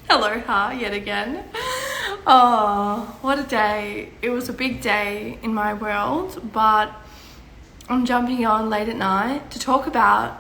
Aloha yet again. Oh, what a day. It was a big day in my world, but I'm jumping on late at night to talk about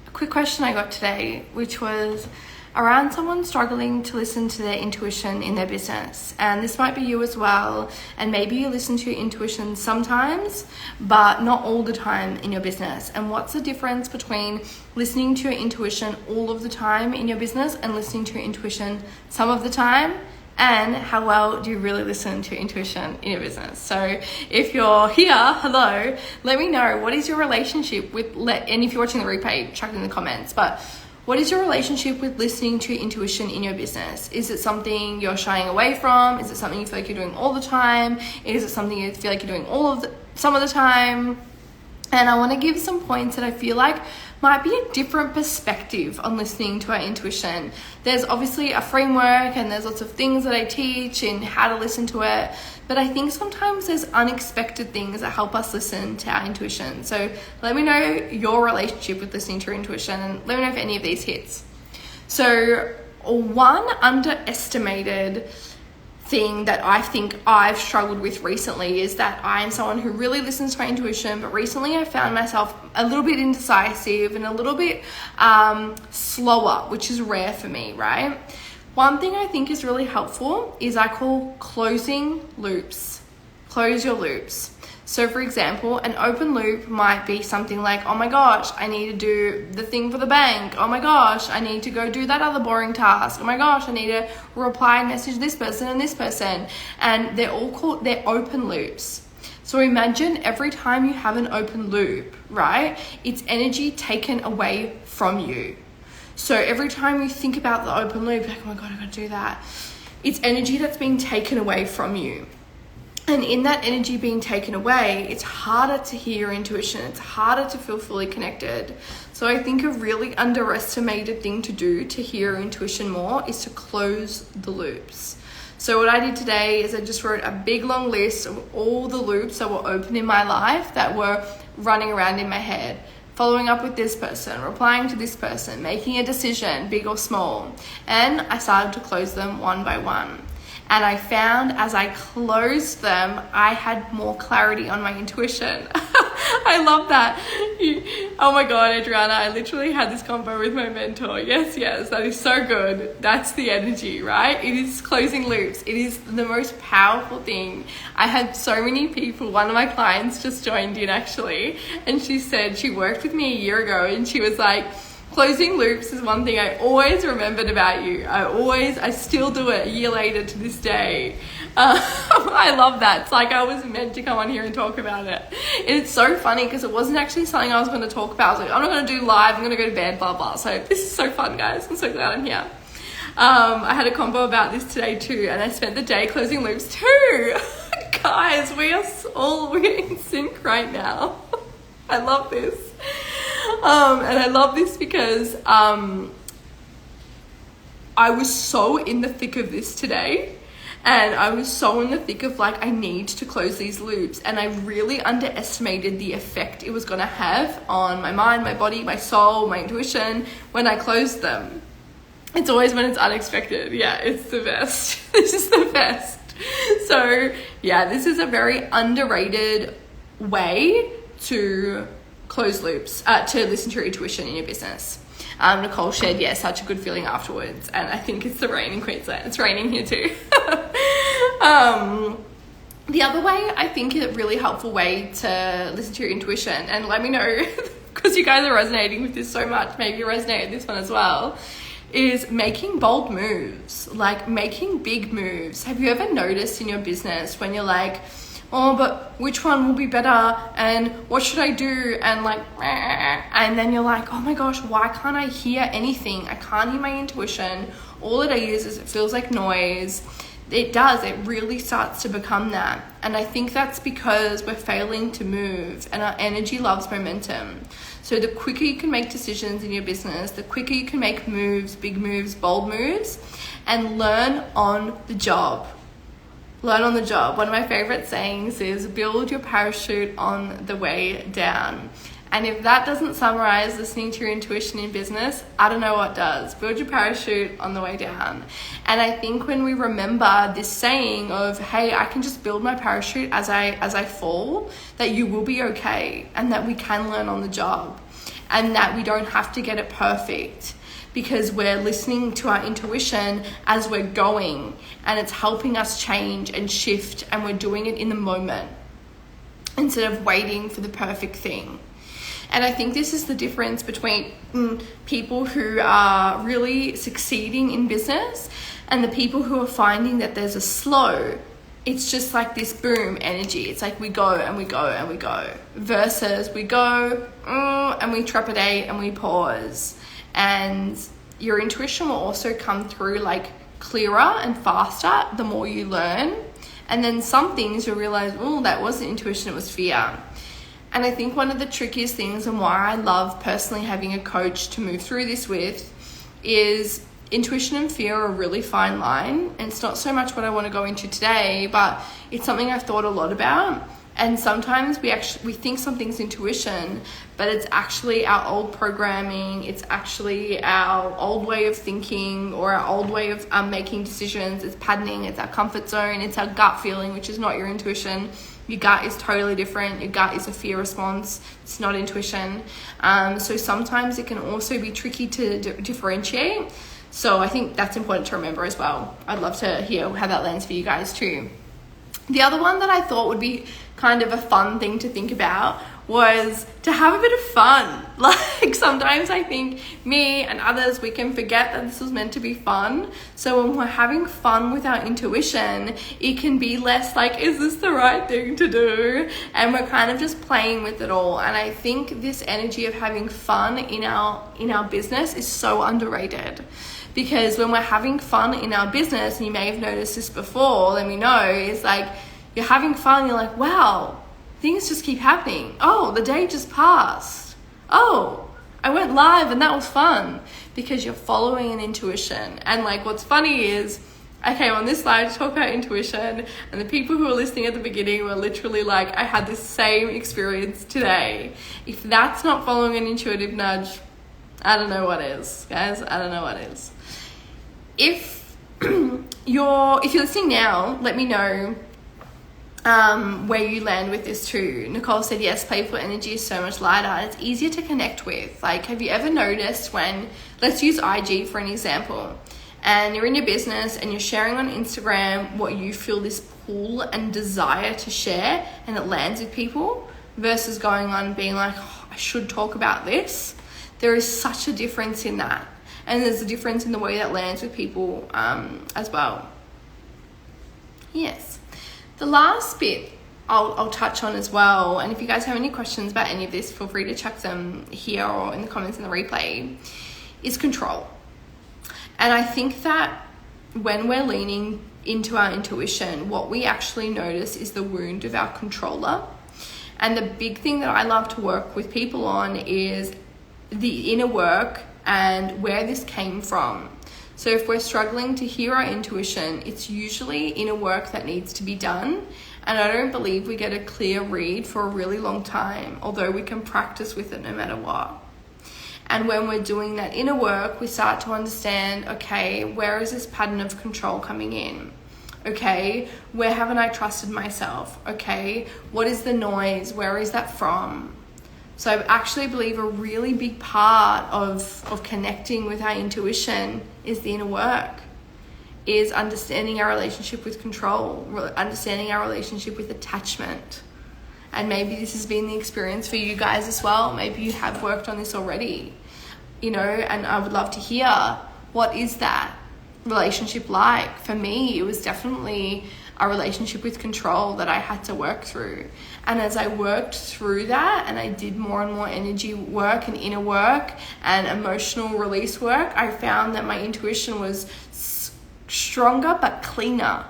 a quick question I got today, which was around someone struggling to listen to their intuition in their business. And this might be you as well. And maybe you listen to your intuition sometimes, but not all the time in your business. And what's the difference between listening to your intuition all of the time in your business and listening to your intuition some of the time? And how well do you really listen to your intuition in your business? So if you're here, hello, let me know, what is your relationship with, and if you're watching the replay, chuck it in the comments, but what is your relationship with listening to your intuition in your business? Is it something you're shying away from? Is it something you feel like you're doing all the time? Is it something you feel like you're doing some of the time? And I want to give some points that I feel like might be a different perspective on listening to our intuition. There's obviously a framework and there's lots of things that I teach in how to listen to it, but I think sometimes there's unexpected things that help us listen to our intuition. So let me know your relationship with listening to your intuition and let me know if any of these hits. So one underestimated thing that I think I've struggled with recently is that I am someone who really listens to my intuition, but recently I found myself a little bit indecisive and a little bit slower, which is rare for me, right? One thing I think is really helpful is I call closing loops. Close your loops. So for example, an open loop might be something like, oh my gosh, I need to do the thing for the bank. Oh my gosh, I need to go do that other boring task. Oh my gosh, I need to reply and message this person and this person. And they're open loops. So imagine every time you have an open loop, right? It's energy taken away from you. So every time you think about the open loop, like, oh my God, I gotta do that. It's energy that's being taken away from you. And in that energy being taken away, it's harder to hear your intuition. It's harder to feel fully connected. So I think a really underestimated thing to do to hear your intuition more is to close the loops. So what I did today is I just wrote a big long list of all the loops that were open in my life that were running around in my head. Following up with this person, replying to this person, making a decision, big or small. And I started to close them one by one. And I found as I closed them, I had more clarity on my intuition. I love that. Oh my God, Adriana, I literally had this convo with my mentor. Yes, that is so good. That's the energy, right? It is closing loops. It is the most powerful thing. I had so many people, one of my clients just joined in actually, and she said she worked with me a year ago and she was like, closing loops is one thing I always remembered about you. I still do it a year later to this day. I love that. It's like I was meant to come on here and talk about it. And it's so funny because it wasn't actually something I was going to talk about. I was like, I'm not going to do live. I'm going to go to bed, blah, blah. So this is so fun, guys. I'm so glad I'm here. I had a combo about this today too, and I spent the day closing loops too. Guys, we're in sync right now. I love this. And I love this because I was so in the thick of this today, and I was so in the thick of like, I need to close these loops, and I really underestimated the effect it was going to have on my mind, my body, my soul, my intuition when I closed them. It's always when it's unexpected. Yeah, it's the best. This is the best. So yeah, this is a very underrated way to close loops, to listen to your intuition in your business. Nicole shared, such a good feeling afterwards. And I think it's the rain in Queensland. It's raining here too. The other way, I think a really helpful way to listen to your intuition, and let me know, because you guys are resonating with this so much, maybe you resonate with this one as well, is making bold moves, like making big moves. Have you ever noticed in your business when you're like, oh, but which one will be better? And what should I do? And then you're like, oh my gosh, why can't I hear anything? I can't hear my intuition. All that I use is it feels like noise. It really starts to become that. And I think that's because we're failing to move, and our energy loves momentum. So the quicker you can make decisions in your business, the quicker you can make moves, big moves, bold moves, and learn on the job. Learn on the job. One of my favorite sayings is build your parachute on the way down. And if that doesn't summarize listening to your intuition in business, I don't know what does. Build your parachute on the way down. And I think when we remember this saying of, hey, I can just build my parachute as I fall, that you will be okay, and that we can learn on the job, and that we don't have to get it perfect, because we're listening to our intuition as we're going, and it's helping us change and shift, and we're doing it in the moment instead of waiting for the perfect thing. And I think this is the difference between people who are really succeeding in business and the people who are finding that there's a slow. It's just like this boom energy. It's like we go and we go and we go, versus we go and we trepidate and we pause. And your intuition will also come through like clearer and faster the more you learn. And then some things you'll realize, oh, that wasn't intuition, it was fear. And I think one of the trickiest things, and why I love personally having a coach to move through this with, is intuition and fear are a really fine line. And it's not so much what I want to go into today, but it's something I've thought a lot about. And sometimes we think something's intuition, but it's actually our old programming. It's actually our old way of thinking, or our old way of making decisions. It's patterning. It's our comfort zone. It's our gut feeling, which is not your intuition. Your gut is totally different. Your gut is a fear response. It's not intuition. So sometimes it can also be tricky to differentiate. So I think that's important to remember as well. I'd love to hear how that lands for you guys too. The other one that I thought would be kind of a fun thing to think about was to have a bit of fun. Like sometimes I think me and others, we can forget that this was meant to be fun. So when we're having fun with our intuition, it can be less like, is this the right thing to do? And we're kind of just playing with it all. And I think this energy of having fun in our business is so underrated. Because when we're having fun in our business, and you may have noticed this before, let me know, is like you're having fun, you're like, wow, things just keep happening. Oh, the day just passed. Oh, I went live and that was fun, because you're following an intuition. And like what's funny is I came on this slide to talk about intuition, and the people who were listening at the beginning were literally like, I had this same experience today. If that's not following an intuitive nudge, I don't know what is, guys. I don't know what is. If you're listening now, let me know where you land with this too. Nicole said, yes, playful energy is so much lighter and it's easier to connect with. Like, have you ever noticed when, let's use IG for an example, and you're in your business and you're sharing on Instagram what you feel this pull and desire to share, and it lands with people, versus going on and being like, oh, I should talk about this. There is such a difference in that. And there's a difference in the way that lands with people as well. Yes. The last bit I'll touch on as well, and if you guys have any questions about any of this, feel free to chuck them here or in the comments in the replay, is control. And I think that when we're leaning into our intuition, what we actually notice is the wound of our controller. And the big thing that I love to work with people on is the inner work and where this came from. So if we're struggling to hear our intuition, it's usually inner work that needs to be done. And I don't believe we get a clear read for a really long time, although we can practice with it no matter what. And when we're doing that inner work, we start to understand, okay, where is this pattern of control coming in? Okay, where haven't I trusted myself? Okay, what is the noise? Where is that from? So I actually believe a really big part of connecting with our intuition is the inner work, is understanding our relationship with control, understanding our relationship with attachment. And maybe this has been the experience for you guys as well. Maybe you have worked on this already, and I would love to hear, what is that relationship like? For me, it was definitely a relationship with control that I had to work through. And as I worked through that and I did more and more energy work and inner work and emotional release work, I found that my intuition was stronger but cleaner.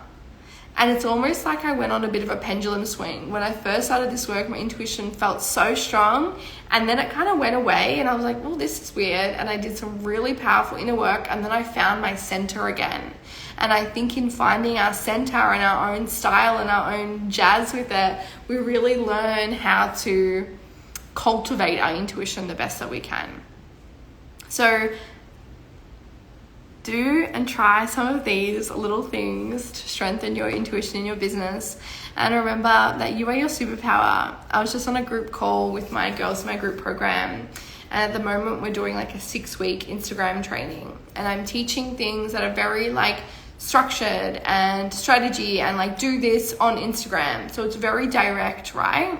And it's almost like I went on a bit of a pendulum swing. When I first started this work, my intuition felt so strong, and then it kind of went away and I was like, well, this is weird. And I did some really powerful inner work, and then I found my center again. And I think in finding our center and our own style and our own jazz with it, we really learn how to cultivate our intuition the best that we can. So do and try some of these little things to strengthen your intuition in your business. And remember that you are your superpower. I was just on a group call with my girls in my group program. And at the moment we're doing like a 6-week Instagram training. And I'm teaching things that are very like structured and strategy and like do this on Instagram. So it's very direct, right?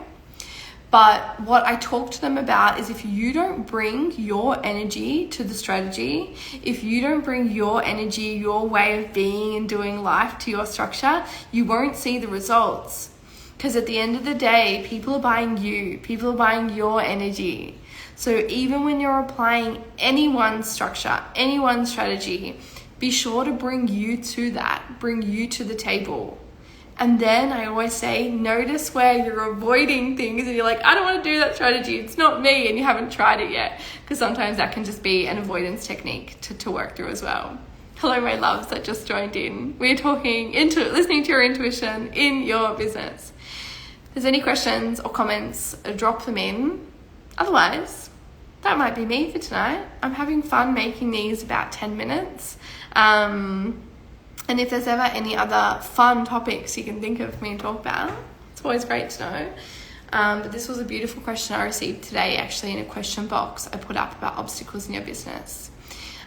But what I talk to them about is if you don't bring your energy to the strategy, if you don't bring your energy, your way of being and doing life to your structure, you won't see the results. Because at the end of the day, people are buying you, people are buying your energy. So even when you're applying anyone's structure, anyone's strategy, be sure to bring you to that, bring you to the table. And then I always say, notice where you're avoiding things and you're like, I don't want to do that strategy. It's not me, and you haven't tried it yet. Because sometimes that can just be an avoidance technique to work through as well. Hello, my loves that just joined in. We're listening to your intuition in your business. If there's any questions or comments, drop them in. Otherwise, that might be me for tonight. I'm having fun making these about 10 minutes. And if there's ever any other fun topics you can think of me to talk about, it's always great to know. But this was a beautiful question I received today, actually, in a question box I put up about obstacles in your business.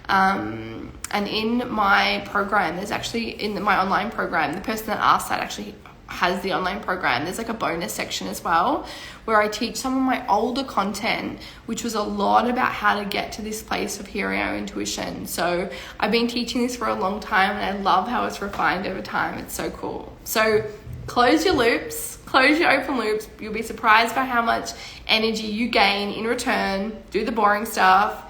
And in my program, there's actually, in my online program, the person that asked that actually has the online program. There's like a bonus section as well where I teach some of my older content, which was a lot about how to get to this place of hearing our intuition. So I've been teaching this for a long time and I love how it's refined over time. It's so cool. So close your loops, close your open loops. You'll be surprised by how much energy you gain in return. Do the boring stuff.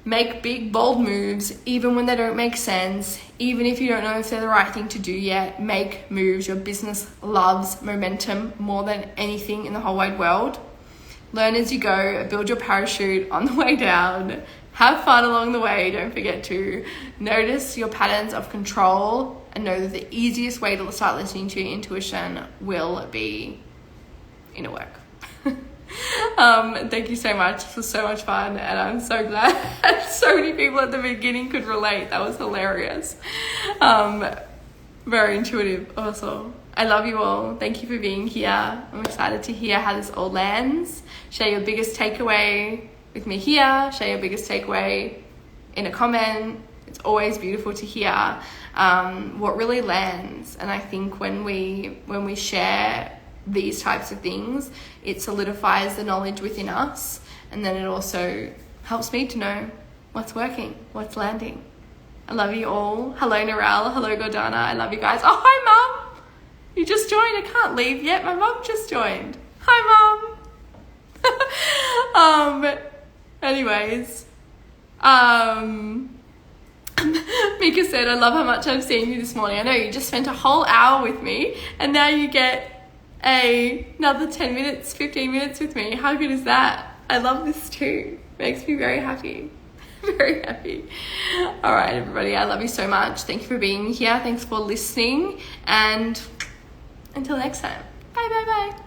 Make big, bold moves, even when they don't make sense, even if you don't know if they're the right thing to do yet. Make moves. Your business loves momentum more than anything in the whole wide world. Learn as you go, build your parachute on the way down. Have fun along the way. Don't forget to notice your patterns of control and know that the easiest way to start listening to your intuition will be inner work. Thank you so much. This was so much fun, and I'm so glad so many people at the beginning could relate. That was hilarious. Very intuitive also. I love you all. Thank you for being here. I'm excited to hear how this all lands. Share your biggest takeaway with me here. Share your biggest takeaway in a comment. It's always beautiful to hear what really lands. And I think when we share these types of things, it solidifies the knowledge within us, and then it also helps me to know what's working, what's landing. I love you all. Hello Narelle, hello Gordana, I love you guys. Oh, hi Mum, you just joined. I can't leave yet, my mum just joined. Hi Mum. Anyways, Mika said, I love how much I've seen you this morning. I know you just spent a whole hour with me and now you get another 10 minutes, 15 minutes with me. How good is that? I love this too. Makes me very happy. Very happy. All right, everybody. I love you so much. Thank you for being here. Thanks for listening. And until next time. Bye, bye, bye.